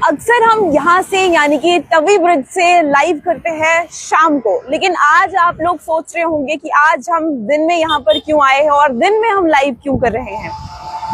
अक्सर हम यहाँ से यानी कि तवी ब्रिज से लाइव करते हैं शाम को, लेकिन आज आप लोग सोच रहे होंगे कि आज हम दिन में यहाँ पर क्यों आए हैं और दिन में हम लाइव क्यों कर रहे हैं।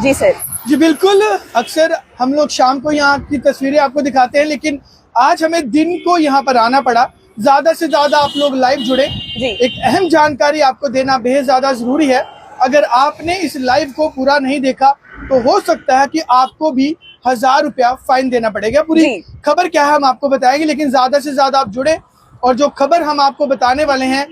जी सर। जी बिल्कुल, अक्सर हम लोग शाम को यहाँ की तस्वीरें आपको दिखाते हैं, लेकिन आज हमें दिन को यहाँ पर आना पड़ा। ज्यादा से ज्यादा आप लोग लाइव जुड़े। जी। एक अहम जानकारी आपको देना बेहद ज्यादा जरूरी है। अगर आपने इस लाइव को पूरा नहीं देखा तो हो सकता है कि आपको भी 1000 रुपया फाइन देना पड़ेगा। पूरी खबर क्या है हम आपको बताएंगे, लेकिन ज्यादा से ज्यादा आप जुड़े और जो खबर हम आपको बताने वाले हैं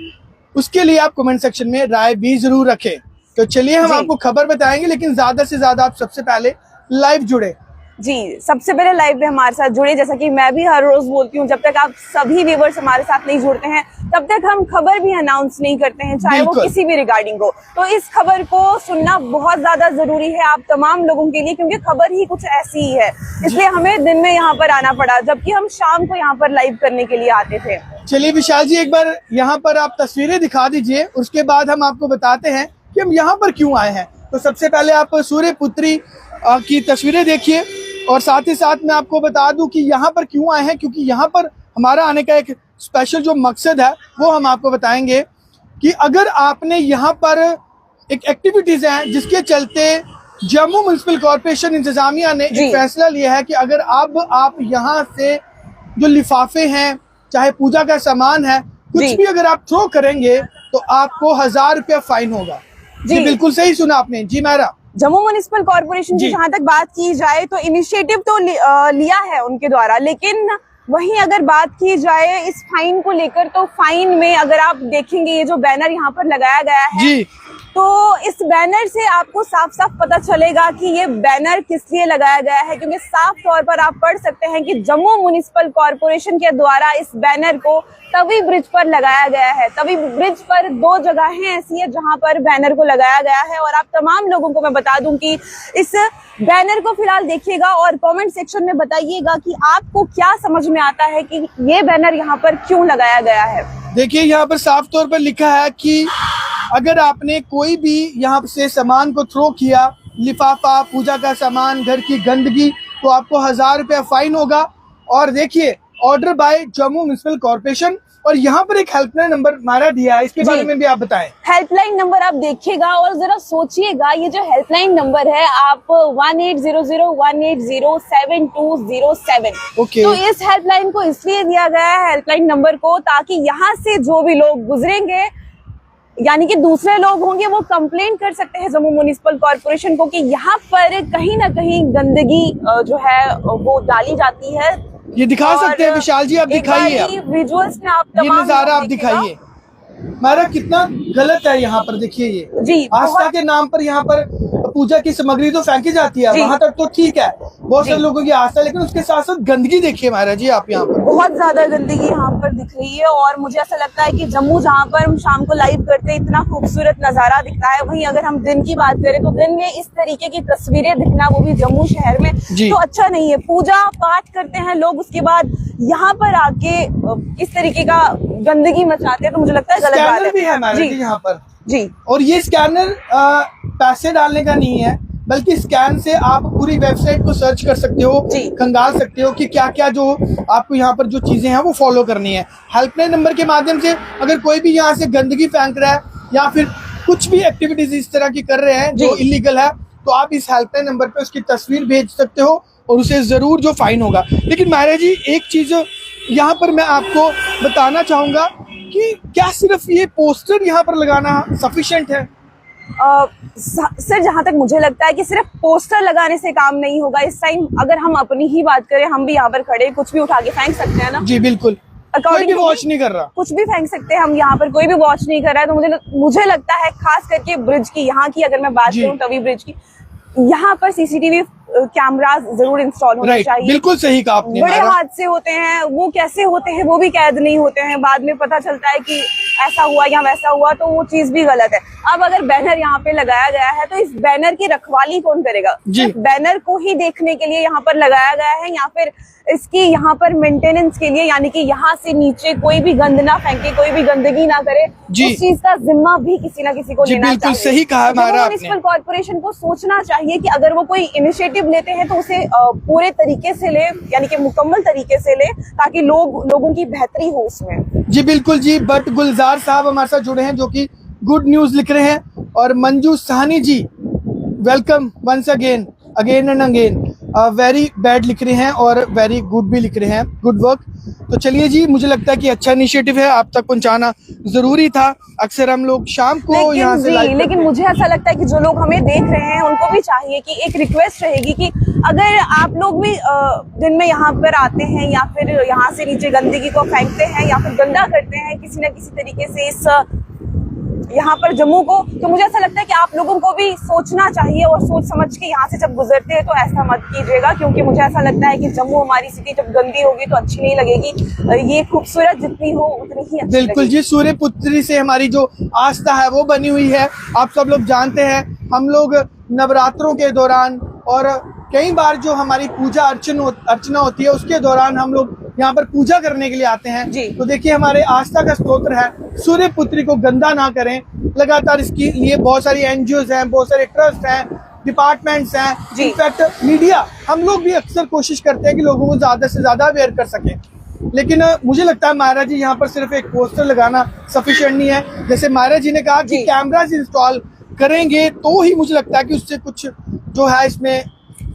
उसके लिए आप कमेंट सेक्शन में राय भी जरूर रखें। तो चलिए हम आपको खबर बताएंगे, लेकिन ज्यादा से ज्यादा आप सबसे पहले लाइव जुड़े। जी, सबसे पहले लाइव में हमारे साथ जुड़े। जैसा कि मैं भी हर रोज बोलती हूँ, जब तक आप सभी व्यूवर्स हमारे साथ नहीं जुड़ते हैं तब तक हम खबर भी अनाउंस नहीं करते हैं, चाहे वो किसी भी रिगार्डिंग हो। तो इस खबर को सुनना बहुत ज्यादा जरूरी है आप तमाम लोगों के लिए, क्योंकि खबर ही कुछ ऐसी ही है। इसलिए हमें दिन में यहाँ पर आना पड़ा, जबकि हम शाम को यहाँ पर लाइव करने के लिए आते थे। चलिए विशाल जी, एक बार यहाँ पर आप तस्वीरें दिखा दीजिए, उसके बाद हम आपको बताते हैं कि हम यहाँ पर क्यों आए हैं। तो सबसे पहले आप सूर्यपुत्री की तस्वीरें देखिए, और साथ ही साथ मैं आपको बता दूं कि यहाँ पर क्यों आए हैं, क्योंकि यहाँ पर हमारा आने का एक स्पेशल जो मकसद है वो हम आपको बताएंगे कि अगर आपने यहाँ पर एक एक्टिविटीज हैं जिसके चलते जम्मू म्युनिसिपल कॉर्पोरेशन इंतजामिया ने एक फैसला लिया है कि अगर अब आप यहाँ से जो लिफाफे हैं, चाहे पूजा का सामान है, कुछ भी अगर आप थ्रो करेंगे तो आपको 1000 रुपया फाइन होगा। जी बिल्कुल सही सुना आपने। जी मेरा जम्मू म्युनिसिपल कॉर्पोरेशन की जहाँ तक बात की जाए तो इनिशिएटिव तो लिया है उनके द्वारा, लेकिन वहीं अगर बात की जाए इस फाइन को लेकर, तो फाइन में अगर आप देखेंगे ये जो बैनर यहाँ पर लगाया गया है, तो इस बैनर से आपको साफ साफ पता चलेगा कि ये बैनर किस लिए लगाया गया है, क्योंकि साफ तौर पर आप पढ़ सकते हैं कि जम्मू म्युनिसिपल कॉर्पोरेशन के द्वारा इस बैनर को तवी ब्रिज पर लगाया गया है। तवी ब्रिज पर 2 जगहें ऐसी है जहां पर बैनर को लगाया गया है, और आप तमाम लोगों को मैं बता दूं कि इस बैनर को फिलहाल देखिएगा और कमेंट सेक्शन में बताइएगा कि आपको क्या समझ में आता है कि ये बैनर यहाँ पर क्यों लगाया गया है। देखिए यहाँ पर साफ तौर पर लिखा है कि अगर आपने कोई भी यहाँ से सामान को थ्रो किया, लिफाफा, पूजा का सामान, घर की गंदगी, तो आपको 1000 रुपया फाइन होगा। और देखिए order by Jammu municipal corporation, और यहाँ पर एक हेल्पलाइन नंबर हमारा दिया है, इसके बारे में भी आप बताएं। हेल्पलाइन नंबर आप देखिएगा और जरा सोचिएगा, ये जो हेल्पलाइन नंबर है आप 18001807 तो इस हेल्पलाइन को इसलिए दिया गया है हेल्पलाइन नंबर को, ताकि यहाँ से जो भी लोग गुजरेंगे यानी कि दूसरे लोग होंगे वो कंप्लेन कर सकते हैं जम्मू म्युनिसिपल कॉर्पोरेशन को कि यहाँ पर कहीं ना कहीं गंदगी जो है वो डाली जाती है। ये दिखा सकते हैं विशाल जी, आप दिखाइए विजुअल्स में आप ये नजारा आप दिखाइए। हमारा कितना गलत है यहाँ पर, देखिए ये जी आस्था के नाम पर यहाँ पर पूजा की सामग्री तो फेंकी जाती है, वहाँ तक तो ठीक है, बहुत सारे लोगों की आस्था, लेकिन उसके साथ साथ गंदगी देखिए हमारा जी आप यहाँ पर। बहुत ज्यादा गंदगी यहाँ पर दिख रही है, और मुझे ऐसा लगता है कि जम्मू जहाँ पर हम शाम को लाइव करते हैं इतना खूबसूरत नजारा दिखता है, वहीं अगर हम दिन की बात करें तो दिन में इस तरीके की तस्वीरें दिखना, वो भी जम्मू शहर में, तो अच्छा नहीं है। पूजा पाठ करते हैं लोग, उसके बाद यहाँ पर आके इस तरीके का गंदगी मचाते हैं, तो मुझे लगता है गलत बात है। भी है हमारे यहाँ पर जी, और ये स्कैनर पैसे डालने का नहीं है, बल्कि स्कैन से आप पूरी वेबसाइट को सर्च कर सकते हो, खंगाल सकते हो कि क्या क्या जो आपको यहाँ पर जो चीजें हैं वो फॉलो करनी है। हेल्पलाइन नंबर के माध्यम से अगर कोई भी यहाँ से गंदगी फेंक रहा है या फिर कुछ भी एक्टिविटीज इस तरह की कर रहे हैं जो इलीगल है, तो आप इस हेल्पलाइन नंबर पे उसकी तस्वीर भेज सकते हो और उसे जरूर जो फाइन होगा। लेकिन मायरा जी, एक चीज यहाँ पर मैं आपको बताना चाहूंगा कि क्या सिर्फ ये पोस्टर यहाँ पर लगाना सफिशिएंट है? सर, जहाँ तक मुझे लगता है कि सिर्फ पोस्टर लगाने से काम नहीं होगा। इस टाइम अगर हम अपनी ही बात करें, हम भी यहाँ पर खड़े कुछ भी उठा के फेंक सकते हैं ना। जी बिल्कुल, कोई भी वॉच नहीं कर रहा, कुछ भी फेंक सकते हैं हम यहाँ पर, कोई भी वॉच नहीं कर रहा है। तो मुझे लगता है खास करके ब्रिज की, यहाँ की अगर मैं बात करूँ तवी ब्रिज की, यहाँ पर सीसीटीवी कैमरास जरूर इंस्टॉल होने चाहिए। बिल्कुल सही कहा आपने। बड़े हादसे होते हैं, वो कैसे होते हैं वो भी कैद नहीं होते हैं, बाद में पता चलता है कि ऐसा हुआ या वैसा हुआ, तो वो चीज भी गलत है। अब अगर बैनर यहाँ पे लगाया गया है तो इस बैनर की रखवाली कौन करेगा? सिर्फ बैनर को ही देखने के लिए यहाँ पर लगाया गया है या फिर इसकी यहाँ पर मेंटेनेंस के लिए, यानी कि यहाँ से नीचे कोई भी गंद ना फेंके, कोई भी गंदगी ना करे, उस चीज का जिम्मा भी किसी ना किसी को लेना चाहिए। बिल्कुल सही कहा हमारा आपने। म्युनिसिपल कॉर्पोरेशन को सोचना चाहिए कि अगर वो कोई इनिशिएटिव लेते हैं तो उसे पूरे तरीके से ले, यानी कि मुकम्मल तरीके से ले, ताकि लोगों की बेहतरी हो उसमें। जी बिल्कुल जी। बट गुलजार साहब हमारे साथ जुड़े हैं जो कि गुड न्यूज लिख रहे हैं, और Manju Sahni ji welcome once again and again, very bad लिख रहे हैं और वेरी गुड भी लिख रहे हैं, गुड वर्क। तो चलिए जी, मुझे लगता है कि अच्छा इनिशिएटिव है, आप तक पहुंचाना जरूरी था। अक्सर हम लोग शाम को यहाँ से लाइव, लेकिन मुझे ऐसा लगता है कि जो लोग हमें देख रहे हैं उनको भी चाहिए कि एक रिक्वेस्ट रहेगी कि अगर आप लोग भी दिन में यहाँ पर आते हैं या फिर यहाँ से नीचे गंदगी को फेंकते हैं या फिर गंदा करते हैं किसी न किसी तरीके से इस यहाँ पर जम्मू को, तो मुझे ऐसा लगता है कि आप लोगों को भी सोचना चाहिए और सोच समझ के यहाँ से जब गुजरते हैं तो ऐसा मत कीजिएगा, क्योंकि मुझे ऐसा लगता है कि जम्मू हमारी सिटी जब गंदी होगी तो अच्छी नहीं लगेगी। ये खूबसूरत जितनी हो उतनी ही अच्छी बिल्कुल जी। सूर्य पुत्री से हमारी जो आस्था है वो बनी हुई है। आप सब लोग जानते हैं, हम लोग नवरात्रों के दौरान और कई बार जो हमारी पूजा अर्चना होती है उसके दौरान हम लोग यहाँ पर पूजा करने के लिए आते हैं। तो देखिए, हमारे आस्था का स्तोत्र है, सूर्य पुत्री को गंदा ना करें। लगातार इसके लिए बहुत सारी एनजीओज हैं, बहुत सारे ट्रस्ट हैं, डिपार्टमेंट्स हैं, इनफैक्ट मीडिया, हम लोग भी अक्सर कोशिश करते हैं कि लोगों को ज्यादा से ज्यादा अवेयर कर सकें। लेकिन मुझे लगता है मायरा जी, यहाँ पर सिर्फ एक पोस्टर लगाना सफिशिएंट नहीं है। जैसे मायरा जी ने कहा कि कैमरास इंस्टॉल करेंगे तो ही मुझे लगता है कि उससे कुछ जो है इसमें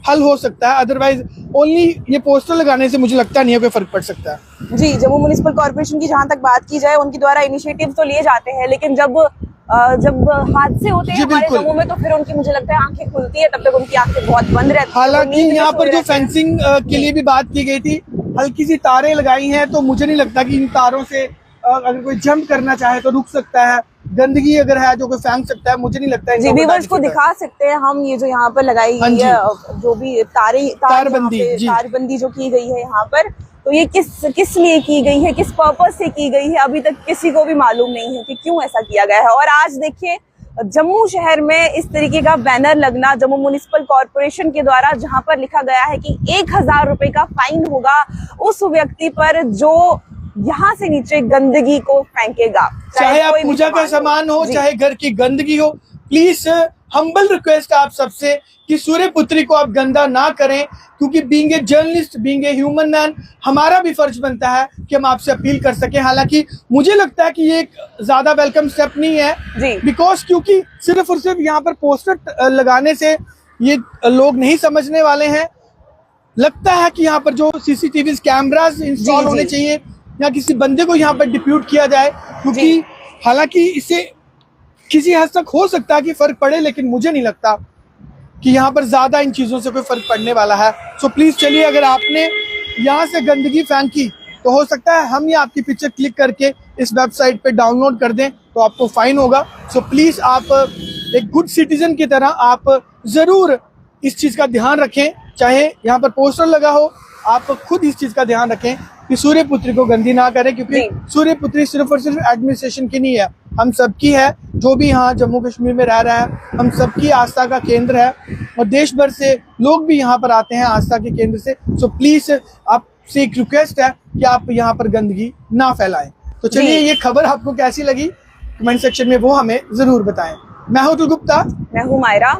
हल हो सकता है, अदरवाइज ओनली ये पोस्टर लगाने से मुझे लगता नहीं है कोई फर्क पड़ सकता है। जी, जम्मू म्युनिसिपल कॉर्पोरेशन की जहां तक बात की जाए, उनके द्वारा इनिशिएटिव तो लिए जाते हैं, लेकिन जब हादसे होते हैं हमारे जम्मू में तो फिर उनकी मुझे लगता है आंखें खुलती है, तब तक उनकी आंखें बहुत बंद रहती है। हालांकि यहाँ पर जो फेंसिंग के लिए भी बात की गई थी, हल्की सी तारें लगाई हैं, तो मुझे नहीं लगता कि इन तारों से अगर कोई जंप करना चाहे तो रुक सकता है। गंदगी अगर है जो कोई फेंक सकता है, मुझे नहीं लगता है। व्यूअर्स को दिखा सकते हैं हम, ये जो यहाँ पर लगाई गई है, जो भी तारबंदी जो की गई है यहाँ पर, तो ये किस लिए की गई है, किस पर्पस से की गई है, अभी तक किसी को भी मालूम नहीं है कि क्यों ऐसा किया गया है। और आज देखिए, जम्मू शहर में इस तरीके का बैनर लगना जम्मू म्युनिसिपल कॉर्पोरेशन के द्वारा, जहां पर लिखा गया है कि 1000 रुपए का फाइन होगा उस व्यक्ति पर जो यहाँ से नीचे गंदगी को फेंकेगा, चाहे आप पूजा का सामान हो, चाहे घर की गंदगी हो। प्लीज हम्बल रिक्वेस्ट आप सबसे कि सूर्य पुत्री को आप गंदा ना करें, क्योंकि being a journalist, being a human man, हमारा भी फर्ज बनता है कि हम आपसे अपील कर सकें। हालांकि मुझे लगता है कि ये एक ज्यादा वेलकम स्टेप नहीं है, बिकॉज क्योंकि सिर्फ और सिर्फ यहाँ पर पोस्टर लगाने से ये लोग नहीं समझने वाले हैं। लगता है कि यहाँ पर जो सीसीटीवी कैमरास इंस्टॉल होने चाहिए या किसी बंदे को यहाँ पर डिप्यूट किया जाए, क्योंकि हालांकि इससे किसी हद तक हो सकता है कि फर्क पड़े, लेकिन मुझे नहीं लगता कि यहाँ पर ज्यादा इन चीजों से कोई फर्क पड़ने वाला है। सो प्लीज चलिए, अगर आपने यहाँ से गंदगी फेंकी तो हो सकता है हम ये आपकी पिक्चर क्लिक करके इस वेबसाइट पे डाउनलोड कर दें तो आपको फाइन होगा। सो प्लीज आप एक गुड सिटीजन की तरह आप जरूर इस चीज का ध्यान रखें, चाहे यहाँ पर पोस्टर लगा हो, आप खुद इस चीज का ध्यान रखें कि सूर्य पुत्री को गंदी ना करें, क्योंकि सूर्य पुत्री सिर्फ और सिर्फ एडमिनिस्ट्रेशन की नहीं है, हम सबकी है। जो भी यहाँ जम्मू कश्मीर में रह रहा है, हम सबकी आस्था का केंद्र है और देश भर से लोग भी यहाँ पर आते हैं आस्था के केंद्र से। सो प्लीज आपसे एक रिक्वेस्ट है कि आप यहाँ पर गंदगी ना फैलाएं। तो चलिए, ये खबर आपको कैसी लगी कमेंट सेक्शन में वो हमें जरूर बताएं। मैं हूं अतुल गुप्ता, मैं हूं मायरा।